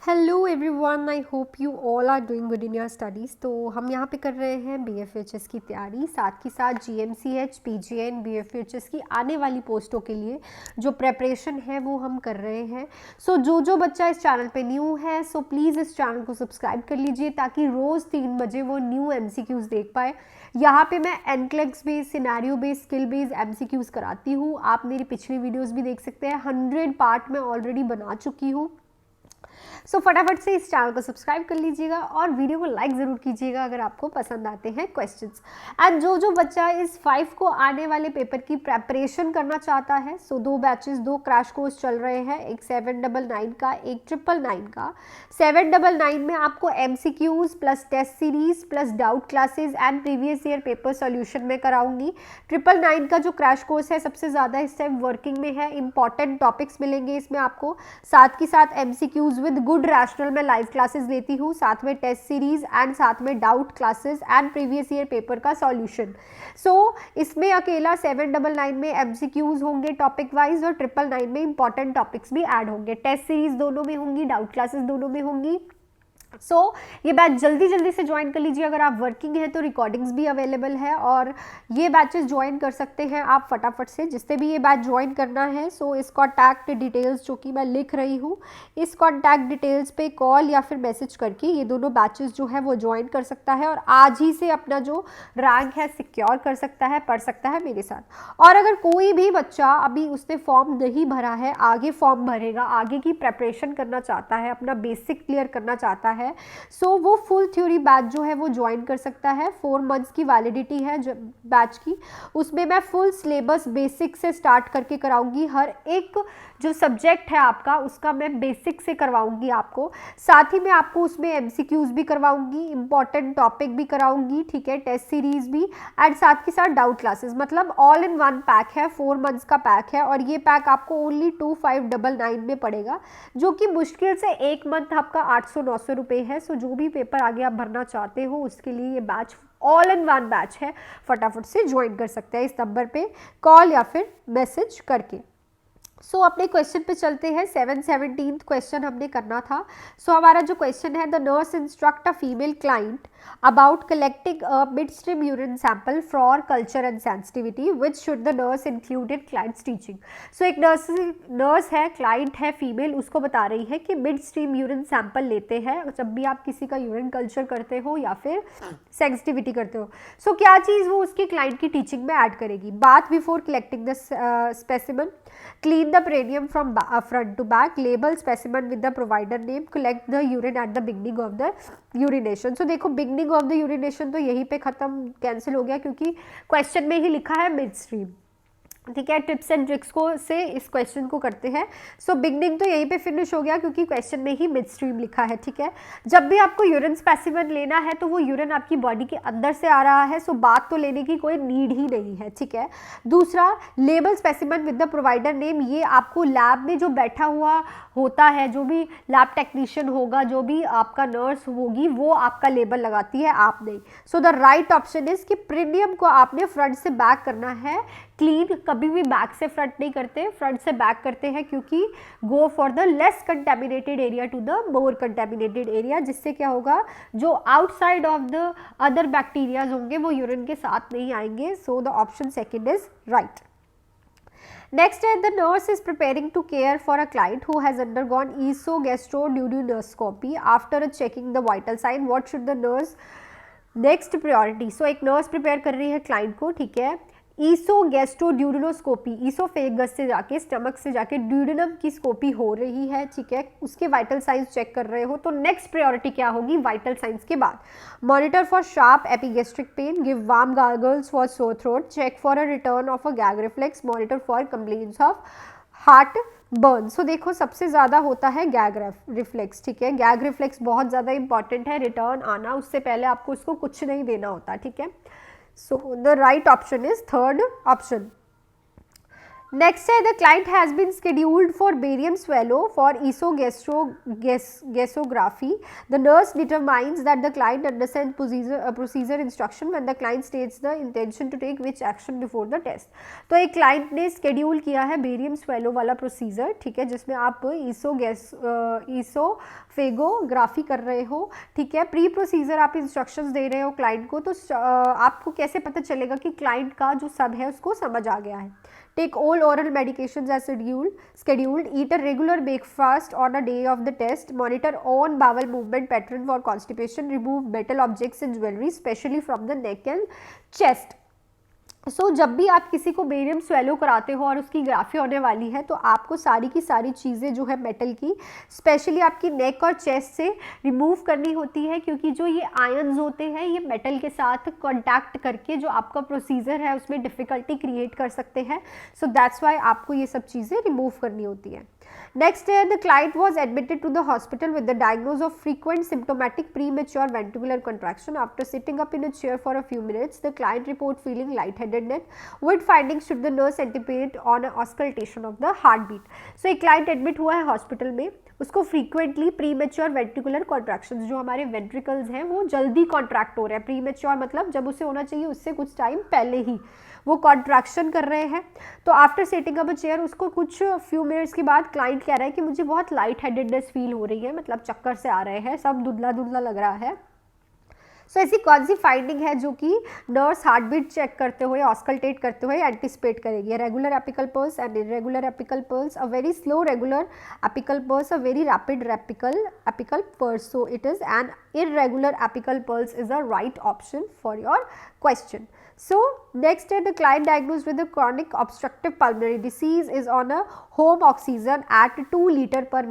Hello everyone, I hope you all are doing good in your studies. तो हम यहाँ पे कर रहे हैं BFHS की तैयारी, साथ ही साथ GMCH, PGN, BFHS की आने वाली पोस्टों के लिए जो प्रेपरेशन है वो हम कर रहे हैं। जो बच्चा इस चैनल पे न्यू है सो प्लीज़ इस चैनल को सब्सक्राइब कर लीजिए ताकि रोज़ 3 बजे वो न्यू MCQs देख पाए। यहाँ पे मैं NCLEX based, scenario based, skill based MCQs कराती हूँ। आप मेरी पिछली वीडियोज़ भी देख सकते हैं, 100 पार्ट मैं ऑलरेडी बना चुकी हूँ। फटाफट से इस चैनल को सब्सक्राइब कर लीजिएगा और वीडियो को लाइक ज़रूर कीजिएगा अगर आपको पसंद आते हैं क्वेश्चंस। एंड जो बच्चा इस 5 को आने वाले पेपर की प्रेपरेशन करना चाहता है, 2 बैचेस, 2 क्रैश कोर्स चल रहे हैं, एक 799 का, एक 999 का। 799 में आपको MCQs plus test series plus doubt classes and previous year paper solution में कराऊंगी। 999 का जो क्रैश कोर्स है सबसे ज़्यादा इस टाइम वर्किंग में है, इंपॉर्टेंट टॉपिक्स मिलेंगे इसमें आपको, साथ ही साथ MCQs विद गुड रैशनल में लाइव क्लासेस लेती हूँ, साथ में टेस्ट सीरीज एंड साथ में doubt classes and previous year paper का सॉल्यूशन। इसमें अकेला 799 में MCQs होंगे टॉपिक वाइज और 999 में इंपॉर्टेंट टॉपिक्स भी ऐड होंगे। टेस्ट सीरीज दोनों में होंगी, डाउट क्लासेस दोनों में होंगी। ये बैच जल्दी से ज्वाइन कर लीजिए। अगर आप वर्किंग हैं तो रिकॉर्डिंग्स भी अवेलेबल है और ये बैचेस ज्वाइन कर सकते हैं आप फटाफट से, जिससे भी ये बैच ज्वाइन करना है। इस कॉन्टैक्ट डिटेल्स जो कि मैं लिख रही हूँ, इस कॉन्टैक्ट डिटेल्स पे कॉल या फिर मैसेज करके ये दोनों बैचेस जो है वो ज्वाइन कर सकता है और आज ही से अपना जो रैंक है सिक्योर कर सकता है, पढ़ सकता है मेरे साथ। और अगर कोई भी बच्चा अभी उसने फॉर्म नहीं भरा है, आगे फॉर्म भरेगा, आगे की प्रेपरेशन करना चाहता है, अपना बेसिक क्लियर करना चाहता है, वो फुल थ्योरी बैच जो है वो ज्वाइन कर सकता है। 4 मंथ्स की वैलिडिटी है बैच की, उसमें मैं फुल सिलेबस बेसिक से स्टार्ट करके कराऊंगी। हर एक जो सब्जेक्ट है आपका उसका मैं बेसिक से करवाऊंगी आपको, साथ ही मैं आपको उसमें MCQs भी करवाऊंगी, इंपॉर्टेंट टॉपिक भी कराऊंगी, ठीक है, टेस्ट सीरीज भी एंड साथ के साथ डाउट क्लासेस। मतलब ऑल इन वन पैक है, 4 मंथ्स का पैक है और ये पैक आपको ओनली 2599 में पड़ेगा, जो कि मुश्किल से 1 मंथ आपका 800-900 रुपये है। जो भी पेपर आगे आप भरना चाहते हो उसके लिए ये batch all in one batch है, फटाफट से ज्वाइन कर सकते हैं इस नंबर पे कॉल या फिर मैसेज करके। अपने क्वेश्चन पे चलते हैं। 717 क्वेश्चन हमने करना था। हमारा जो क्वेश्चन है, the nurse instruct a female client about collecting a mid stream urine sample for culture and sensitivity, which should the nurse include in clients teaching. एक नर्स है, क्लाइंट है फीमेल, उसको बता रही है कि मिड स्ट्रीम यूरिन सैंपल लेते हैं जब भी आप किसी का यूरिन कल्चर करते हो या फिर सेंसिटिविटी करते हो। क्या चीज़ वो उसकी क्लाइंट की टीचिंग में ऐड करेगी। Bath before collecting the specimen, clean the perineum from front to back, label specimen with the provider name, collect the urine at the beginning of the urination। देखो beginning of the urination तो यहीं पे खत्म, cancel हो गया क्योंकि question में ही लिखा है मिड स्ट्रीम, ठीक है। टिप्स एंड ट्रिक्स को से इस क्वेश्चन को करते हैं। बिगनिंग तो यहीं पे फिनिश हो गया क्योंकि क्वेश्चन में ही मिड स्ट्रीम लिखा है, ठीक है। जब भी आपको यूरिन स्पेसिमेन लेना है तो वो यूरिन आपकी बॉडी के अंदर से आ रहा है, बात तो लेने की कोई नीड ही नहीं है, ठीक है। दूसरा, label specimen with the provider name, ये आपको लैब में जो बैठा हुआ होता है, जो भी लैब टेक्नीशियन होगा, जो भी आपका नर्स होगी, वो आपका लेबल लगाती है, आप नहीं। द राइट ऑप्शन इज कि प्रीनियम को आपने फ्रंट से बैक करना है। क्लीन कभी भी बैक से फ्रंट नहीं करते, फ्रंट से बैक करते हैं क्योंकि go for the less contaminated area to the more contaminated area, जिससे क्या होगा, जो outside of the other bacterias होंगे वो यूरिन के साथ नहीं आएंगे। The option second is right. Next, the nurse is preparing to care for a client who has undergone esophagoduodenoscopy. After checking the vital sign, what should the nurse next priority? एक nurse prepare कर रही है client को, ठीक है। ईसोगैस्ट्रोड्यूडेनोस्कोपी, oesophagus से जाके, stomach से जाके ड्यूडेनम की स्कोपी हो रही है, ठीक है, उसके वाइटल साइंस चेक कर रहे हो, तो नेक्स्ट प्रायोरिटी क्या होगी वाइटल साइंस के बाद। Monitor for sharp epigastric pain, give warm gargles for sore throat, check for a return of a gag reflex, monitor for complaints of heartburn. देखो सबसे ज़्यादा होता है गैग रिफ्लेक्स, ठीक है। गैग रिफ्लेक्स बहुत ज़्यादा इंपॉर्टेंट है, रिटर्न आना, उससे पहले आपको उसको कुछ नहीं देना होता, ठीक है। The right option is third option. Next है, the client has been scheduled for barium swallow for esophagogasography. The nurse determines that the client understands procedure instruction when the client states the intention to take which action before the test. तो एक client ने schedule किया है barium swallow वाला procedure, ठीक है, जिसमें आप फेगोग्राफी कर रहे हो, ठीक है, प्री प्रोसीजर आप इंस्ट्रक्शंस दे रहे हो क्लाइंट को, तो आपको कैसे पता चलेगा कि क्लाइंट का जो सब है उसको समझ आ गया है। Take all oral medications as scheduled, eat a regular breakfast on a day of the test, monitor on bowel movement pattern for constipation, remove metal objects and jewelry especially from the neck and chest। जब भी आप किसी को barium swallow कराते हो और उसकी graphy होने वाली है, तो आपको सारी की सारी चीज़ें जो है मेटल की स्पेशली आपकी नेक और चेस्ट से रिमूव करनी होती है, क्योंकि जो ये आयन्स होते हैं ये मेटल के साथ कांटेक्ट करके जो आपका प्रोसीजर है उसमें डिफ़िकल्टी क्रिएट कर सकते हैं। सो दैट्स वाई आपको ये सब चीज़ें रिमूव करनी होती है। Next year, the client was admitted to the hospital with the diagnosis of frequent symptomatic premature ventricular contraction. After sitting up in a chair for a few minutes, the client reported feeling lightheadedness. With findings, should the nurse anticipate on auscultation of the heartbeat? So, एक client admit हुआ है hospital में, उसको frequently premature ventricular contractions, जो हमारे ventricles हैं वो जल्दी contract हो रहे हैं। premature मतलब जब उसे होना चाहिए उससे कुछ टाइम पहले ही वो कॉन्ट्रैक्शन कर रहे हैं। तो आफ्टर सेटिंग अप अ चेयर, उसको कुछ फ्यू मिनट्स के बाद क्लाइंट कह रहा है कि मुझे बहुत लाइट हेडेडनेस फील हो रही है, मतलब चक्कर से आ रहे हैं, सब धुंधला धुंधला लग रहा है। सो ऐसी कौन सी फाइंडिंग है जो कि नर्स हार्ट बीट चेक करते हुए, ऑस्कल्टेट करते हुए एंटिसिपेट करेगी? Regular apical pulse and irregular apical pulse, a very slow regular apical pulse, a very rapid apical pulse. So it is an irregular apical pulse is a right option for your question. So next, the client diagnosed with a chronic obstructive pulmonary disease is on a home oxygen at 2 liter per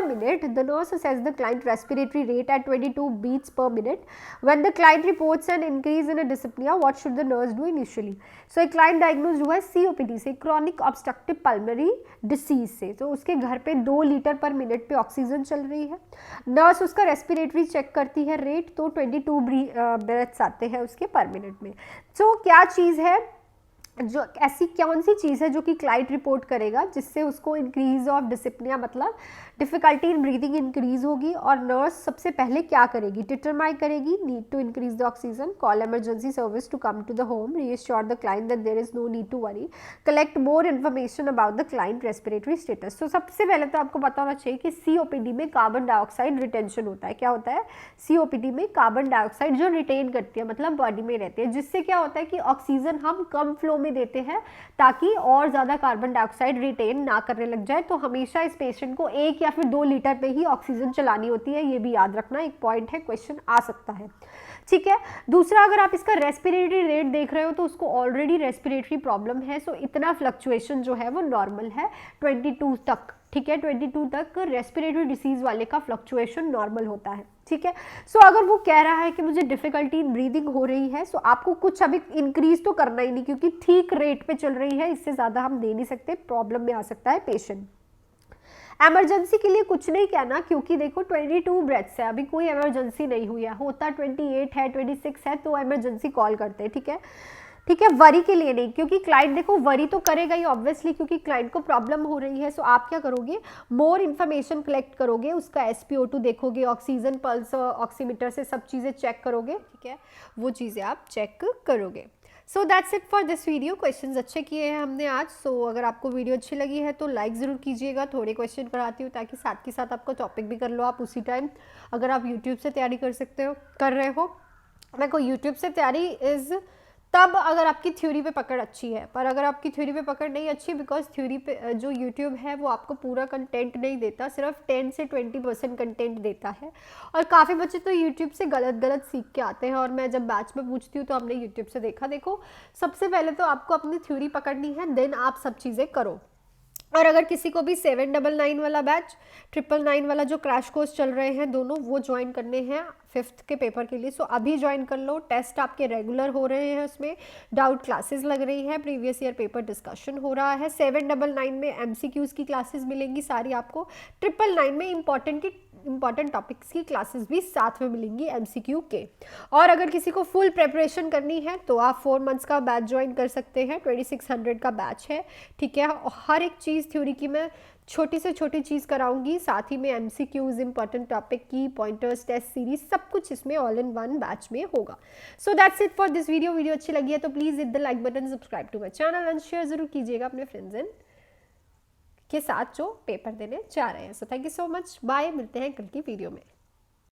minute. The nurse assessed the client respiratory rate at 22 beats per minute. When the client reports an increase in a dyspnea, what should the nurse do initially? So एक client diagnosed हुआ है COPD से, chronic obstructive pulmonary disease से, तो उसके घर पे 2 litre पर मिनट पे ऑक्सीजन चल रही है। नर्स उसका रेस्पिरेटरी चेक करती है रेट, तो 22 ब्रेथ्स आते हैं उसके पर मिनट में। तो क्या चीज़ है, जो ऐसी कौन सी चीज़ है जो कि क्लाइंट रिपोर्ट करेगा जिससे उसको इंक्रीज ऑफ डिसिप्निया मतलब डिफिकल्टी इन ब्रीदिंग इंक्रीज होगी, और नर्स सबसे पहले क्या करेगी? डिटरमाइन करेगी need to increase the oxygen, call emergency service to come to the home, reassure the client that there is no need to worry, collect more information about the client respiratory status. तो सबसे पहले तो आपको पता होना चाहिए कि COPD में कार्बन डाइऑक्साइड रिटेंशन होता है। क्या होता है? COPD में कार्बन डाइऑक्साइड जो रिटेन करती है, मतलब बॉडी में रहती है, जिससे क्या होता है कि ऑक्सीजन हम कम फ्लो में देते हैं ताकि और ज़्यादा कार्बन डाइऑक्साइड रिटेन ना करने लग जाए। तो हमेशा इस पेशेंट को 1 या फिर 2 लीटर पे ही ऑक्सीजन चलानी होती है, ये भी याद रखना, एक पॉइंट है, क्वेश्चन आ सकता है। ठीक है। दूसरा, अगर आप इसका रेस्पिरेटरी रेट देख रहे हो तो उसको ऑलरेडी रेस्पिरेटरी प्रॉब्लम है, सो इतना फ्लक्चुएशन जो है वो नॉर्मल है 22 तक। ठीक है, 22 तक रेस्पिरेटरी डिसीज वाले का फ्लक्चुएशन नॉर्मल होता है। ठीक है, सो अगर वो कह रहा है कि मुझे डिफिकल्टी इन ब्रीदिंग हो रही है, सो आपको कुछ अभी इंक्रीज तो करना ही नहीं, क्योंकि ठीक रेट पे चल रही है, इससे ज़्यादा हम दे नहीं सकते, प्रॉब्लम में आ सकता है पेशेंट। एमरजेंसी के लिए कुछ नहीं कहना, क्योंकि देखो 22 ब्रेथ्स है, अभी कोई इमरजेंसी नहीं हुई है, होता 28 है 26 है तो इमरजेंसी कॉल करते हैं। ठीक है, ठीक है, वरी के लिए नहीं, क्योंकि क्लाइंट देखो वरी तो करेगा ही ऑब्वियसली, क्योंकि क्लाइंट को प्रॉब्लम हो रही है। सो आप क्या करोगे, मोर इन्फॉर्मेशन कलेक्ट करोगे, उसका SpO2 देखोगे, ऑक्सीजन पल्स ऑक्सीमीटर से सब चीज़ें चेक करोगे। ठीक है, वो चीज़ें आप चेक करोगे। सो that's it for this video. Questions अच्छे किए हैं हमने आज। सो अगर आपको वीडियो अच्छी लगी है तो लाइक ज़रूर कीजिएगा, थोड़े क्वेश्चन कराती हूँ ताकि साथ के साथ आपका टॉपिक भी कर लो आप उसी टाइम। अगर आप यूट्यूब से तैयारी कर रहे हो, मैं को यूट्यूब से तैयारी इज़ तब अगर आपकी थ्योरी पे पकड़ अच्छी है, पर अगर आपकी थ्योरी पे पकड़ नहीं अच्छी, बिकॉज थ्योरी पे जो यूट्यूब है वो आपको पूरा कंटेंट नहीं देता, सिर्फ 10 से 20% कंटेंट देता है। और काफ़ी बच्चे तो यूट्यूब से गलत सीख के आते हैं, और मैं जब बैच में पूछती हूँ तो हमने यूट्यूब से देखा। देखो, सबसे पहले तो आपको अपनी थ्योरी पकड़नी है, देन आप सब चीज़ें करो। और अगर किसी को भी 799 वाला बैच, 999 वाला जो क्रैश कोर्स चल रहे हैं दोनों, वो ज्वाइन करने हैं 5th के पेपर के लिए, सो अभी ज्वाइन कर लो। टेस्ट आपके रेगुलर हो रहे हैं, उसमें डाउट क्लासेस लग रही है, प्रीवियस ईयर पेपर डिस्कशन हो रहा है। 799 में MCQs की क्लासेस मिलेंगी सारी आपको, 999 में इंपॉर्टेंट टॉपिक्स की क्लासेस भी साथ में मिलेंगी MCQ के। और अगर किसी को फुल प्रेपरेशन करनी है तो आप 4 मंथ्स का बैच ज्वाइन कर सकते हैं, 2600 का बैच है। ठीक है, हर एक चीज़ थ्योरी की मैं छोटी से छोटी चीज़ कराऊंगी, साथ ही में MCQs, इंपॉर्टेंट टॉपिक की पॉइंटर्स, टेस्ट सीरीज, सब कुछ इसमें ऑल इन वन बैच में होगा। So that's it for this video अच्छी लगी है तो please hit the like button, subscribe to my channel and share जरूर कीजिएगा अपने फ्रेंड्स एंड के साथ जो पेपर देने जा रहे हैं। So thank you so much, bye, मिलते हैं कल की वीडियो में।